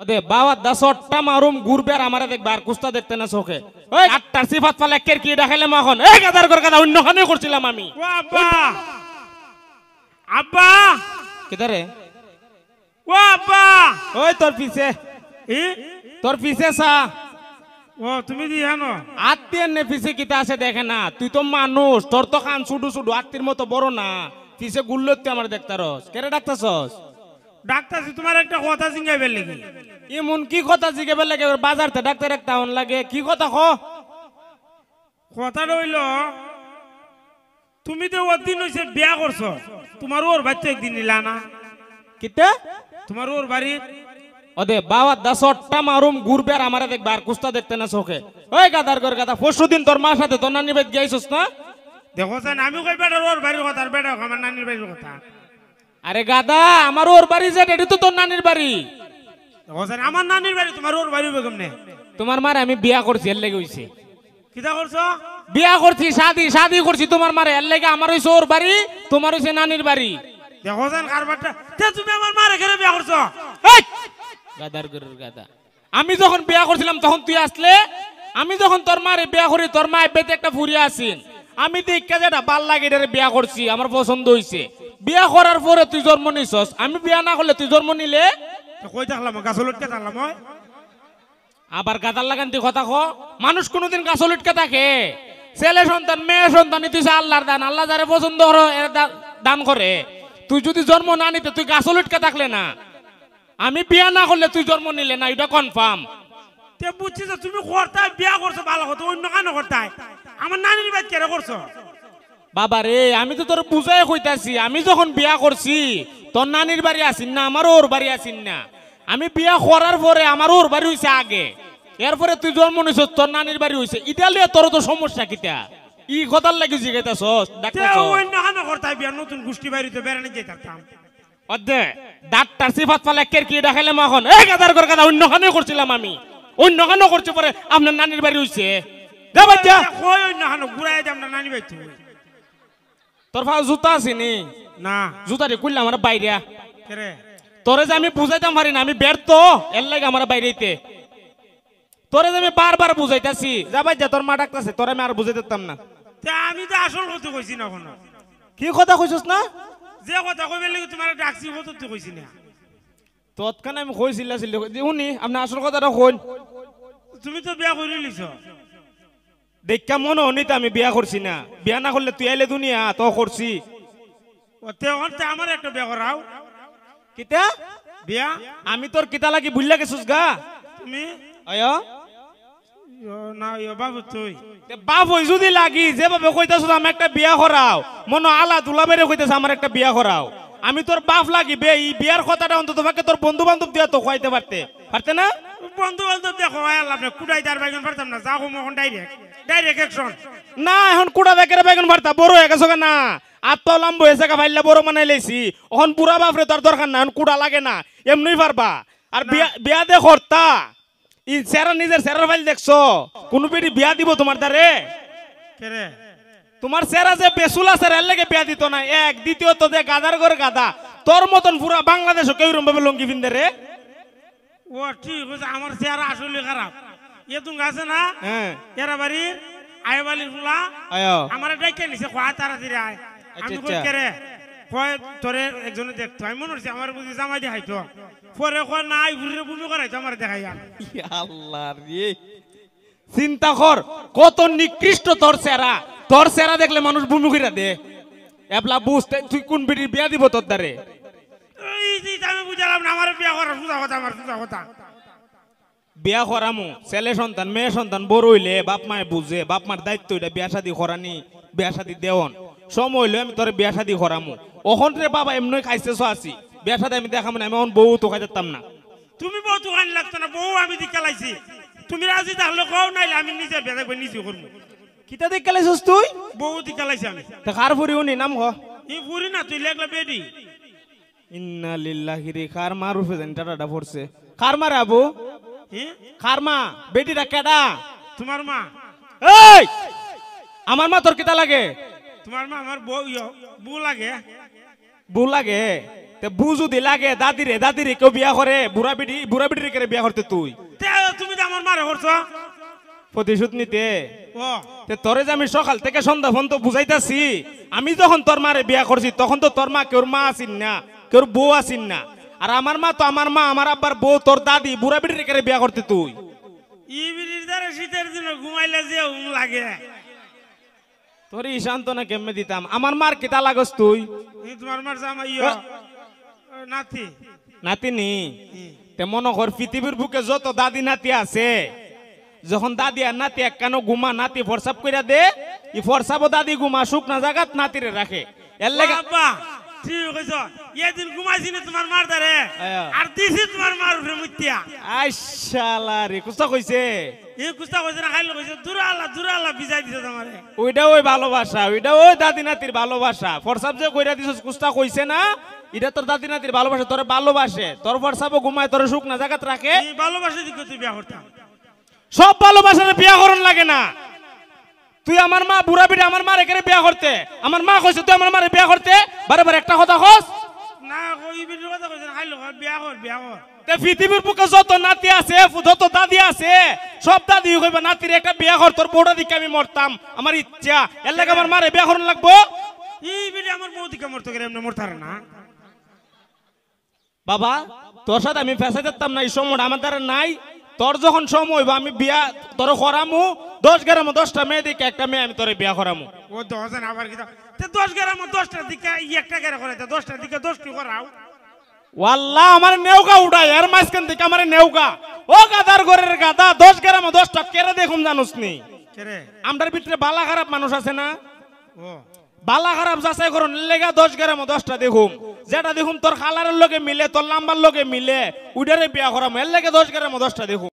ওদে বাবা 10টা মারুম ঘুরবে আর আমারে দেখবে আর কুস্তা দেখতে না চোখে। ওই আটটার সিফাত পালে একের কি দেখাইলে এখন এই গাদার কর গাদা অন্যখানে করছিলাম আমি। ও আব্বা আব্বা কিদারে ও আব্বা ওই তোর পিছে তোর পিছে সা ও তুমি দি জানো আত্মীয় নে পিছে কিতা আছে দেখে না তুই তো মানুষ তোর তো কান ছুটু ছুটু আত্মীর মতো বড় না পিছে গুল্লো তুই আমার দেখতারস কেরে ডাকতাছস ডাক্তার তোমার একটা কথা জিঙ্গাইবে লাগি এমন কি কথা জিজ্ঞাসা লাগে বাজারতে ডাক্তার একটা অন লাগে কি কথা ক কথা রইল তুমি তো ওদিন হইছে বিয়া করছো তোমার ওর বাচ্চা একদিন নিলা না কিতে তোমার ওর বাড়ি ওদে বাবা 10টা মারুম ঘুরবে আর আমারে দেখবে আর কুস্তা দেখতে না চোখে। ওই গাদার কর গাদা পরশুদিন তোর মার সাথে তোর নানির বাড়ি গিয়েছিস না দেখো জান আমি কই বেটার ওর বাড়ির কথা আর বেটা আমার নানির বাড়ির কথা। আরে গাদা আমার ওর বাড়ি যে এটি তো তোর নানির বাড়ি। দেখো জান আমার নানির বাড়ি তোমার ওর বাড়ি বেগম নে তোমার মারে আমি বিয়া করছি এর লেগে হইছে কিটা করছো বিয়া করছি শাদি করছি তোমার মারে এর লেগে আমার হইছে ওর বাড়ি তোমার হইছে নানির বাড়ি। দেখো জান কারবারটা তে তুমি আমার মারে কেন বিয়া করছো এই গাদার গরুর গাদা আমি যখন বিয়া করছিলাম তখন তুই আসলে আমি যখন তোর মারে বিয়া করি তোর মা বেতে একটা ফুরিয়া আসিন আমি দেখা যেটা ভাল লাগে এটারে বিয়া করছি আমার পছন্দ হইছে বিয়া করার পরে তুই জন্ম নিছস আমি বিয়া না করলে তুই জন্ম নিলে কই থাকলাম গাছলটকে থাকলাম ওই আবার গাদার লাগান তুই কথা ক মানুষ কোনোদিন গাছ লটকে থাকে ছেলে সন্তান মেয়ে সন্তান তুই আল্লাহর দান আল্লাহ যারে পছন্দ করো এর দান করে তুই যদি জন্ম না নিতে তুই গাছ লটকে থাকলে না আমি বিয়া না করলে তুই জন্ম নিলে না এটা কনফার্ম। তে বুঝছিস তুমি করতাই বিয়া করছো ভালো কথা অন্য কেন করতাই আমার নানির বাড়ি কেন করছো বাবা রে আমি তো তোর বুঝাই কইতাছি আমি যখন বিয়া করছি তোর নানির বাড়ি আসিন না আমার ওর বাড়ি আসিন না আমি বিয়া করার পরে আমার ওর বাড়ি হইছে আগে এরপরে তুই জন্ম নিছ তোর নানির বাড়ি হইছে ইতালিয়া তোর তো সমস্যা কিটা ই কথার লাগি জিগাইতাছস ডাক্তার অন্য কেন করতাই বিয়া নতুন গোষ্ঠী বাড়িতে বেড়ানি যেতাম অদে ডাক্তার সিফাত পালে একের কি দেখাইলে এখন এই গাদার কর গাদা অন্যখানে করছিলাম আমি অন্যখানে করছে পরে আপনার নানির বাড়ি হইছে যা বাচ্চা কই অন্য কেন ঘুরাই দে আমরা নানি বাড়ি তোর ফাও জুতা আছে নি না জুতা রে কইলা আমার বাইরে কেরে তোরে যে আমি বুঝাইতাম পারি না আমি ব্যর্থ এর লাগে আমার বাইরেতে তোরে যে আমি বারবার বুঝাইতাছি যা ভাই যা তোর মা ডাকতাছে তোরে আমি আর বুঝাই দিতাম না তে আমি তো আসল কথা কইছি না কোনো কি কথা কইছস না যে কথা কইবে লাগি তোমার ডাকছি কথা তুই কইছি না তৎক্ষণ আমি কইছিলা উনি আপনি আসল কথাটা কইন তুমি তো বিয়া করে লিছো দেখা মনে হনি তো আমি বিয়া করছি না বিয়া না করলে তুই আইলে দুনিয়া তো করছি ওতে ওতে আমার একটা বিয়া করাও কিতা বিয়া আমি তোর কিতা লাগি ভুললা গেছস গা তুমি আয় না বাবু তুই বাপ হই যদি লাগি যেভাবে কইতাছস আমি একটা বিয়া করাও মনো আলা দুলা বেরে কইতাছ আমার একটা বিয়া করাও আমি তোর বাপ লাগি বে এই বিয়ার কথাটা অন্তত ভাগে তোর বন্ধু বান্ধব দিয়া তো কইতে পারতে না বন্ধু বান্ধব দেখো আল্লাহ আপনি কুড়াই তার বাইগন পারতাম না যাও মোহন ডাইরেক্ট অ্যাকশন না এখন কুড়া বেকের বেগুন ভর্তা বড় হয়ে গেছে না আর তো লম্ব হয়েছে ভাইলা বড় বানাই লাইছি এখন বুড়া বাপরে তোর দরকার না এখন কুড়া লাগে না এমনি পারবা আর বিয়া দে করতা ই সেরা নিজের সেরার ফাইল দেখছো কোন বেটি বিয়া দিব তোমার দ্বারে কেরে তোমার সেরা যে বেসুলা সেরার লেগে বিয়া দিত না এক দ্বিতীয়ত যে গাদার ঘর গাদা তোর মতন পুরা বাংলাদেশ কেউ রকম ভাবে লঙ্গি পিন্দে রে ও ঠিক আছে আমার চেহারা আসলে খারাপ এ তুমি আছে না হ্যাঁ এরা বাড়ির আয়বালির ফুলা আয়ো আমার ডাইকে নিছে খোয়া তাড়াতাড়ি আয় আমি কই কেরে কয় তোরে একজনে দেখতো আমি মনে হচ্ছে আমার বুঝি জামাই দেখাইতো পরে কয় নাই ঘুরে ভূমি করাইতো আমার দেখাই আল্লাহ রে চিন্তা কর কত নিকৃষ্ট তোর সেরা দেখলে মানুষ ভূমি কইরা দে এবলা বুঝতে তুই কোন বিড়ি বিয়া দিব তোর দ্বারে এই যে আমি বুঝালাম না আমার বিয়া করার সুজা কথা আমার সুজা কথা বিয়া করামু ছেলে সন্তান মেয়ে সন্তান বড় হইলে বাপ মায়ে বুঝে বাপ মার দায়িত্ব এটা বিয়া শাদি করানি বিয়া শাদি দেওন সময় হইলে আমি তোর বিয়া শাদি করামু ওখান রে বাবা এমনি খাইতেছ আসি বিয়া শাদি আমি দেখাম না আমি এখন বউ তো খাইতাম না তুমি বউ তো খান লাগতো না বউ আমি দিকে লাইছি তুমি রাজি তাহলে কও নাইলে আমি নিজে বিয়া দেখব নিজে করব কিতা দেখ লাইছস তুই বউ দিকে লাইছি আমি তা কার ফুরি উনি নাম হ ই ফুরি না তুই লেগলা বেডি ইন্না লিল্লাহি রে কার মারুফে জানি টাটাটা পড়ছে কার মারে আবু কার মা বেটিটা কেডা তোমার মা এই আমার মা তোর কিতা লাগে তোমার মা আমার বউ বউ লাগে বউ লাগে তে বুঝু দি লাগে দাদিরে কেউ বিয়া করে বুড়া বিড়ি করে বিয়া করতে তুই তে তুমি তো আমার মারে করছো প্রতিশোধ নিতে ও তে তোরে যে আমি সকাল থেকে সন্ধ্যা পর্যন্ত বুঝাইতাছি আমি যখন তোর মারে বিয়া করছি তখন তো তোর মা কেউর মা আসিন না কেউর বউ আসিন না আর আমার মা তো আমার মা আমার আব্বার বউ তোর দাদি বুড়া বিড়ি করে বিয়া করতে তুই ই বিড়ির দ্বারা শীতের দিন ঘুমাইলে যে লাগে তোর শান্ত না কেমনে দিতাম আমার মার কিতা লাগস তুই তোমার মার জামা নাতি নাতিনি তে মনে কর পৃথিবীর বুকে যত দাদি নাতি আছে যখন দাদি আর নাতি একখানো ঘুমা নাতি ফরসাপ কইরা দে ই ফরসাবো দাদি ঘুমা শুকনা জায়গাত নাতিরে রাখে এর লাগে বাবা ঠিক কইছো এদিন ঘুমাইছি না তোমার মার দারে আর দিছি তোমার মার উপরে মুতিয়া আইশালা রে কুস্তা কইছে এই কুস্তা কইছে না খাইলো কইছে দূরা আল্লাহ বিজাই দিছে তোমারে ওইটা ওই ভালোবাসা ওইটা ওই দাদি নাতির ভালোবাসা ফরসাপ যে কইরা দিছস কুস্তা কইছে না এটা তোর দাদি নাতির ভালোবাসা তোরে ভালোবাসে তোর ফরসাবো ঘুমায় তোর শুকনা জায়গাত রাখে এই ভালোবাসা দিকে তুই বিয়া করতাম সব ভালোবাসার বিয়া করন লাগে না তুই আমার মা বুড়া বিড়ি আমার মারে করে বিয়া করতে আমার মা কইছে তুই আমার মারে বিয়া করতে বারে একটা কথা কস না কই বিড়ির কথা কইছ না খাইলো বিয়া কর তে পৃথিবীর বুকে যত নাতি আছে যত দাদি আছে সব দাদি কইবা নাতির একটা বিয়া কর তোর বউটা দিকে আমি মরতাম আমার ইচ্ছা এর লাগে আমার মারে বিয়া করন লাগবো এই বিড়ি আমার বউ দিকে মরতে গেলে এমনি মরতারে না বাবা তোর সাথে আমি ফেসা দিতাম না এই সময়টা আমার দ্বারা নাই তোর যখন সময় হইব আমি বিয়া তোর করামু 10 গ্রাম 10টা মেয়ে দিকে একটা মেয়ে আমি তোরে বিয়া করামু ও 10 আবার কি তে 10 গ্রাম 10টার দিকে একটা করে করে 10টার দিকে 10টি করাও ওয়াল্লাহ আমার নেউকা উড়াই এর মাঝখান থেকে আমার নেউকা ও গাদার ঘরের গাদা 10 গ্রাম 10টা কেরে দেখুম জানুস নি কেরে আমরার ভিতরে বালা খারাপ মানুষ আছে না ও বালা খারাপ যাচাই করুন লেগা 10 গ্রাম 10টা দেখুম যেটা দেখুম তোর খালারের লগে মিলে তোর লাম্বার লগে মিলে উডারে বিয়া করাম এর লেগে 10 গ্রাম 10টা দেখুম